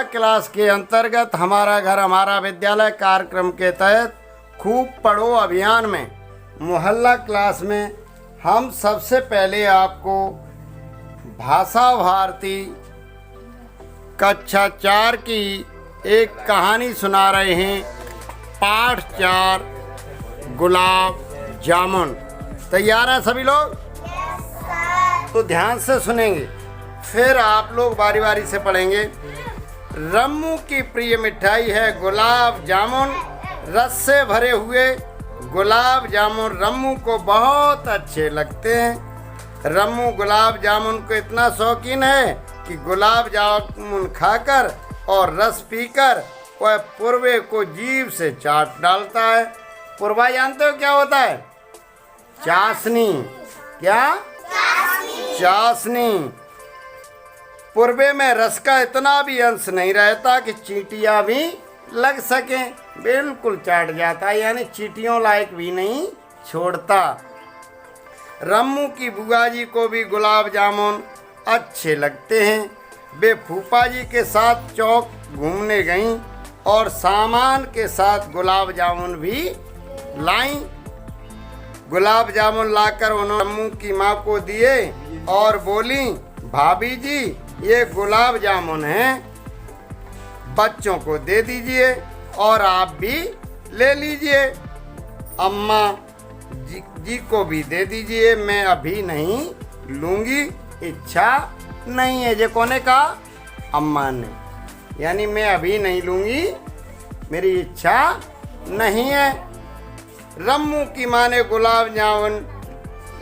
Class के अंतर्गत हमारा घर हमारा विद्यालय कार्यक्रम के तहत खूब पढ़ो अभियान में मोहल्ला क्लास में हम सबसे पहले आपको भाषा भारती कक्षा 4 की एक कहानी सुना रहे हैं। पाठ 4 गुलाब जामुन। तैयार हैं सभी लोग? तो ध्यान से सुनेंगे, फिर आप लोग बारी बारी से पढ़ेंगे। रम्मू की प्रिय मिठाई है गुलाब जामुन। रस से भरे हुए गुलाब जामुन रम्मू को बहुत अच्छे लगते हैं। रम्मू गुलाब जामुन को इतना शौकीन है कि गुलाब जामुन खाकर और रस पीकर वह पुरवे को जीभ से चाट डालता है। पुरवा जानते हो क्या होता है? चाशनी। क्या? चाशनी। पुरवे में रस का इतना भी अंश नहीं रहता कि चींटियां भी लग सकें, बिल्कुल चाट जाता है, यानी चींटियों लायक भी नहीं छोड़ता। रम्मू की बुआ जी को भी गुलाब जामुन अच्छे लगते हैं। वे फूफा जी के साथ चौक घूमने गईं और सामान के साथ गुलाब जामुन भी लाईं। गुलाब जामुन लाकर उन्होंने रम्मू की माँ को दिए और बोली, भाभी जी ये गुलाब जामुन हैं, बच्चों को दे दीजिए और आप भी ले लीजिए। अम्मा जी को भी दे दीजिए, मैं अभी नहीं लूँगी, इच्छा नहीं है। ये कौन ने कहा? अम्मा ने। यानी मैं अभी नहीं लूँगी, मेरी इच्छा नहीं है। रम्मू की माँ ने गुलाब जामुन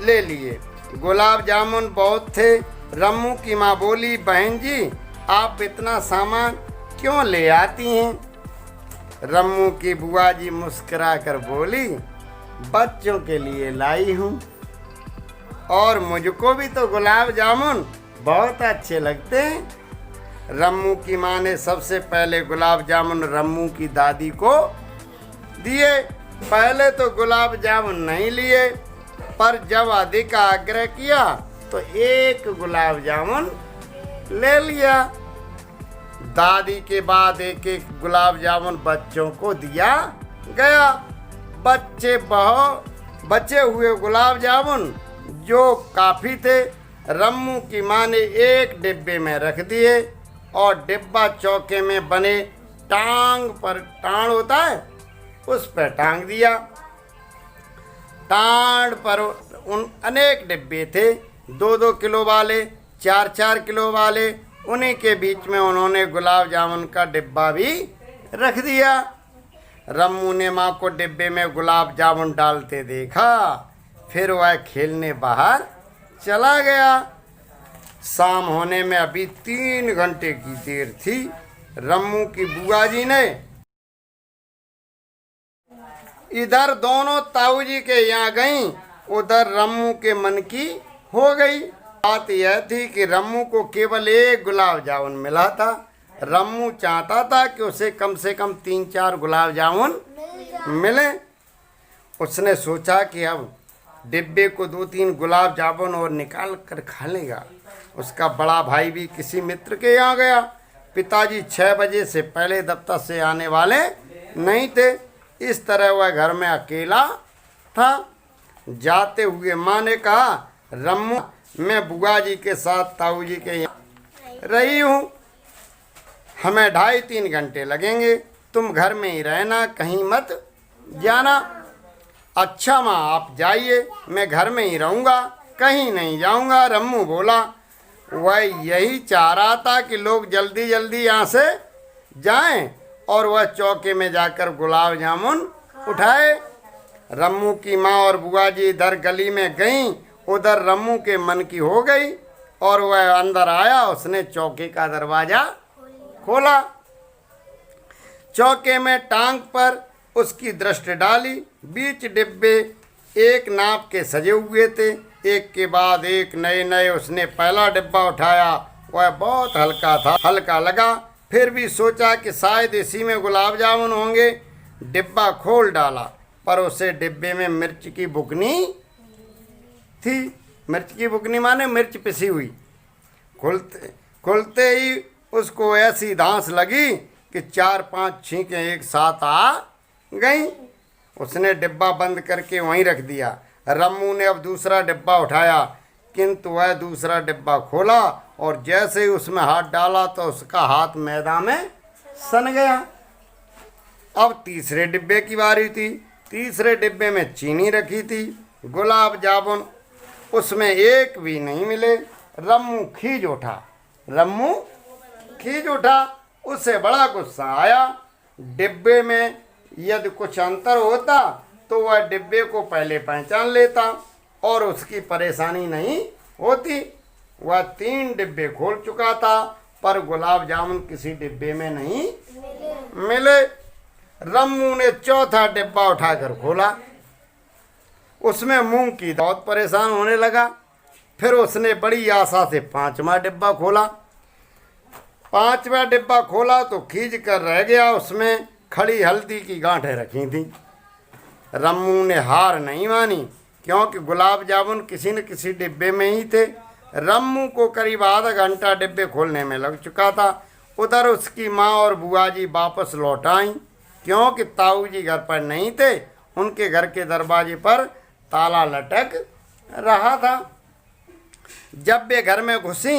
ले लिए। गुलाब जामुन बहुत थे। रम्मू की माँ बोली, बहन जी आप इतना सामान क्यों ले आती हैं? रम्मू की बुआ जी मुस्कुरा कर बोली, बच्चों के लिए लाई हूँ और मुझको भी तो गुलाब जामुन बहुत अच्छे लगते हैं। रम्मू की माँ ने सबसे पहले गुलाब जामुन रम्मू की दादी को दिए। पहले तो गुलाब जामुन नहीं लिए, पर जब अधिक आग्रह किया तो एक गुलाब जामुन ले लिया। दादी के बाद एक एक गुलाब जामुन बच्चों को दिया गया। बचे हुए गुलाब जामुन जो काफ़ी थे, रम्मू की माँ ने एक डिब्बे में रख दिए और डिब्बा चौके में बने टांग होता है उस पर टांग दिया। टांग पर उन अनेक डिब्बे थे, 2-2 किलो वाले, 4-4 किलो वाले। उन्हीं के बीच में उन्होंने गुलाब जामुन का डिब्बा भी रख दिया। रम्मू ने माँ को डिब्बे में गुलाब जामुन डालते देखा, फिर वह खेलने बाहर चला गया। शाम होने में अभी 3 घंटे की देर थी। रम्मू की बुआ जी ने इधर दोनों ताऊजी के यहाँ गईं, उधर रम्मू के मन की हो गई। बात यह थी कि रम्मू को केवल एक गुलाब जामुन मिला था। रम्मू चाहता था कि उसे कम से कम 3-4 गुलाब जामुन मिले। उसने सोचा कि अब डिब्बे को 2-3 गुलाब जामुन और निकाल कर खा लेगा। उसका बड़ा भाई भी किसी मित्र के यहाँ गया। पिताजी 6 बजे से पहले दफ्तर से आने वाले नहीं थे। इस तरह वह घर में अकेला था। जाते हुए माँ ने कहा, रम्मू मैं बुआ जी के साथ ताऊ जी के यहाँ रही हूँ, हमें 2.5-3 घंटे लगेंगे, तुम घर में ही रहना, कहीं मत जाना। अच्छा माँ आप जाइए, मैं घर में ही रहूँगा, कहीं नहीं जाऊँगा। रम्मू बोला। वह यही चाह रहा था कि लोग जल्दी जल्दी यहाँ से जाएं और वह चौके में जाकर गुलाब जामुन उठाए। रम्मू की माँ और बुआ जी इधर गली में गईं, उधर रम्मू के मन की हो गई और वह अंदर आया। उसने चौके का दरवाज़ा खोला। चौके में टांग पर उसकी दृष्टि डाली। बीच डिब्बे एक नाप के सजे हुए थे। एक के बाद एक नए उसने पहला डिब्बा उठाया। वह बहुत हल्का था, हल्का लगा। फिर भी सोचा कि शायद इसी में गुलाब जामुन होंगे। डिब्बा खोल डाला, पर उसे डिब्बे में मिर्च की बुकनी थी। मिर्च की बुकनी माने मिर्च पिसी हुई। खुलते ही उसको ऐसी धांस लगी कि 4-5 छींकें एक साथ आ गई। उसने डिब्बा बंद करके वहीं रख दिया। रम्मू ने अब दूसरा डिब्बा उठाया, किंतु वह दूसरा डिब्बा खोला और जैसे ही उसमें हाथ डाला तो उसका हाथ मैदा में सन गया। अब तीसरे डिब्बे की बारी थी। तीसरे डिब्बे में चीनी रखी थी, गुलाब जामुन उसमें एक भी नहीं मिले। रम्मू खींच उठा। उससे बड़ा गुस्सा आया। डिब्बे में यदि कुछ अंतर होता तो वह डिब्बे को पहले पहचान लेता और उसकी परेशानी नहीं होती। वह 3 डिब्बे खोल चुका था, पर गुलाब जामुन किसी डिब्बे में नहीं मिले। रम्मू ने चौथा डिब्बा उठाकर खोला। उसमें मूंग की बहुत परेशान होने लगा। फिर उसने बड़ी आशा से 5वां डिब्बा खोला। 5वां डिब्बा खोला तो खींच कर रह गया। उसमें खड़ी हल्दी की गांठें रखी थी। रम्मू ने हार नहीं मानी, क्योंकि गुलाब जामुन किसी न किसी डिब्बे में ही थे। रम्मू को करीब आधा घंटा डिब्बे खोलने में लग चुका था। उधर उसकी माँ और बुआ जी वापस लौट आईं, क्योंकि ताऊ जी घर पर नहीं थे। उनके घर के दरवाजे पर ताला लटक रहा था। जब वे घर में घुसी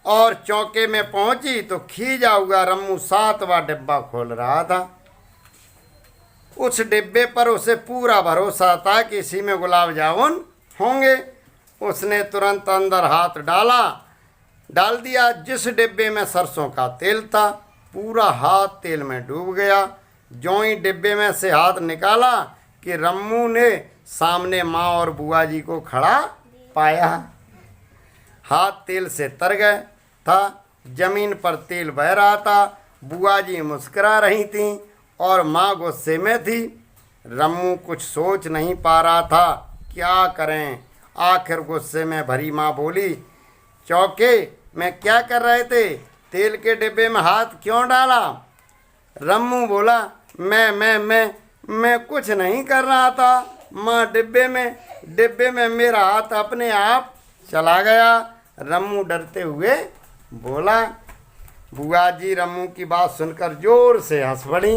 और चौके में पहुंची तो खींचा हुआ रम्मू 7वां डिब्बा खोल रहा था। उस डिब्बे पर उसे पूरा भरोसा था कि इसी में गुलाब जामुन होंगे। उसने तुरंत अंदर हाथ डाल दिया। जिस डिब्बे में सरसों का तेल था, पूरा हाथ तेल में डूब गया। ज्यों ही डिब्बे में से हाथ निकाला कि रम्मू ने सामने माँ और बुआ जी को खड़ा पाया। हाथ तेल से तर गए था। जमीन पर तेल बह रहा था। बुआ जी मुस्कुरा रही थीं और माँ गुस्से में थी। रम्मू कुछ सोच नहीं पा रहा था, क्या करें। आखिर गुस्से में भरी माँ बोली, चौके में क्या कर रहे थे? तेल के डिब्बे में हाथ क्यों डाला? रम्मू बोला, मैं कुछ नहीं कर रहा था माँ। डिब्बे में मेरा हाथ अपने आप चला गया। रम्मू डरते हुए बोला। बुआ जी रम्मू की बात सुनकर जोर से हंस पड़ी।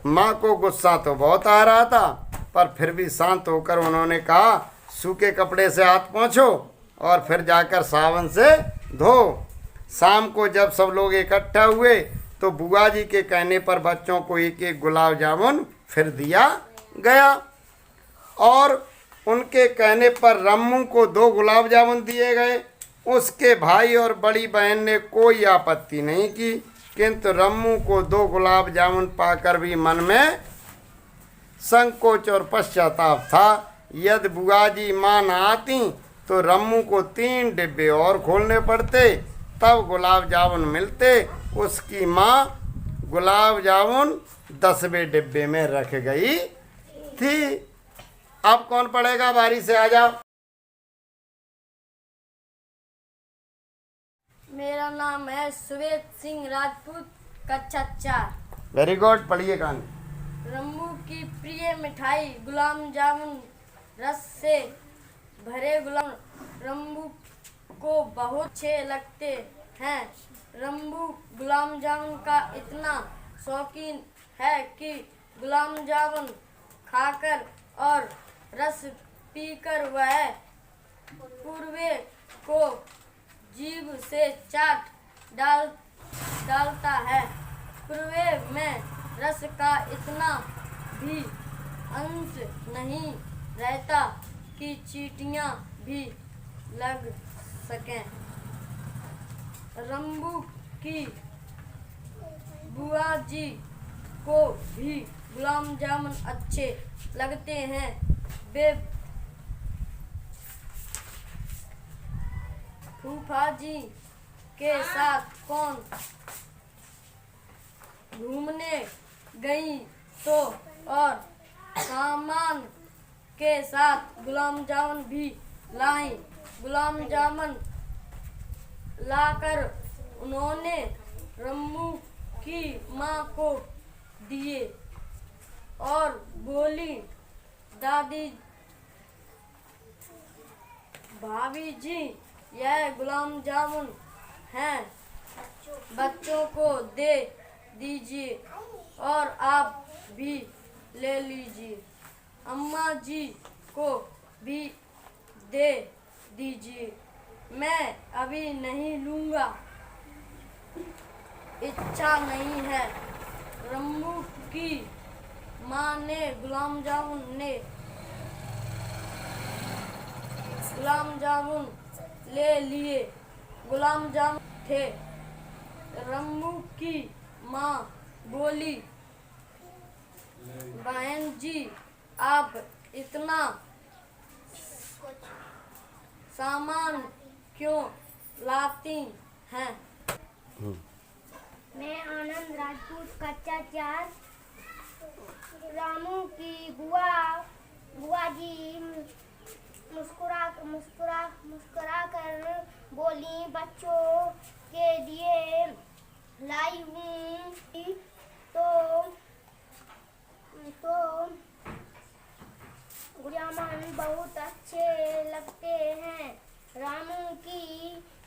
माँ को गुस्सा तो बहुत आ रहा था, पर फिर भी शांत होकर उन्होंने कहा, सूखे कपड़े से हाथ पोंछो और फिर जाकर साबुन से धो। शाम को जब सब लोग इकट्ठा हुए तो बुआ जी के कहने पर बच्चों को एक एक गुलाब जामुन फिर दिया गया और उनके कहने पर रम्मू को 2 गुलाब जामुन दिए गए। उसके भाई और बड़ी बहन ने कोई आपत्ति नहीं की, किंतु रम्मू को 2 गुलाब जामुन पाकर भी मन में संकोच और पश्चाताप था। यदि बुआ जी माँ न आती तो रम्मू को 3 डिब्बे और खोलने पड़ते, तब गुलाब जामुन मिलते। उसकी माँ गुलाब जामुन 10वें डिब्बे में रख गई थी। अब कौन पढ़ेगा? बारी से आ जाओ। मेरा नाम है सुवेद सिंह राजपूत, कक्षा 4। वेरी गुड, पढ़िए कहानी। रम्मू की प्रिय मिठाई गुलाब जामुन। रस से भरे गुलाब रम्मू को बहुत अच्छे लगते हैं। रम्मू गुलाब जामुन का इतना शौकीन है कि गुलाब जामुन खाकर और रस पीकर वह पूर्वे को जीभ से चाट डालता है। पूर्वे में रस का इतना भी अंश नहीं रहता कि चींटियां भी लग सकें। रम्मू की बुआ जी को भी गुलाब जामुन अच्छे लगते हैं। वे फूफा जी के साथ कौन घूमने गई तो और सामान के साथ गुलाब जामुन भी लाई। गुलाब जामुन लाकर उन्होंने रम्मू की माँ को दिए और बोली, दादी भाभी जी, यह गुलाब जामुन हैं, बच्चों को दे दीजिए और आप भी ले लीजिए। अम्मा जी को भी दे दीजिए। मैं अभी नहीं लूँगा, इच्छा नहीं है। रम्मू की माँ ने गुलाब जामुन ले लिए। गुलाब जामुन थे। रम्मू की माँ बोली, बहन जी आप इतना सामान क्यों लाती हैं? मैं आनंद राजपूत कच्चा 4 रामू की बुआ जी मुस्कुरा कर बोली, बच्चों के लिए लाई हूँ तो गुलाबजामुन बहुत अच्छे लगते हैं। रामू की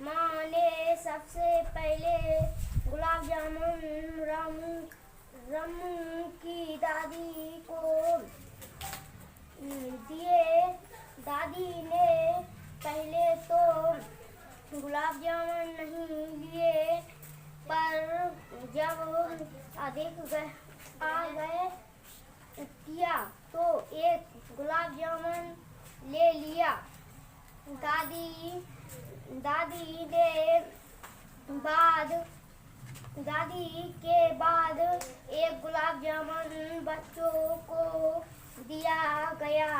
माँ ने सबसे पहले गुलाब जामुन रामू की दादी को दिए। दादी ने पहले तो गुलाब जामुन नहीं लिए, पर जब अधिक आ गए किया तो एक गुलाब जामुन ले लिया। दादी के बाद एक गुलाब जामुन बच्चों को दिया गया।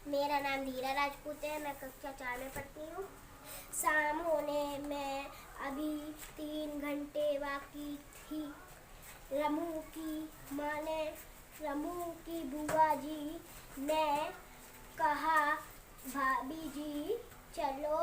मेरा नाम धीरा राजपूत है। मैं कक्षा 4 में पढ़ती हूँ। शाम होने में अभी 3 घंटे बाकी थी। रमू की बुआ जी ने कहा, भाभी जी चलो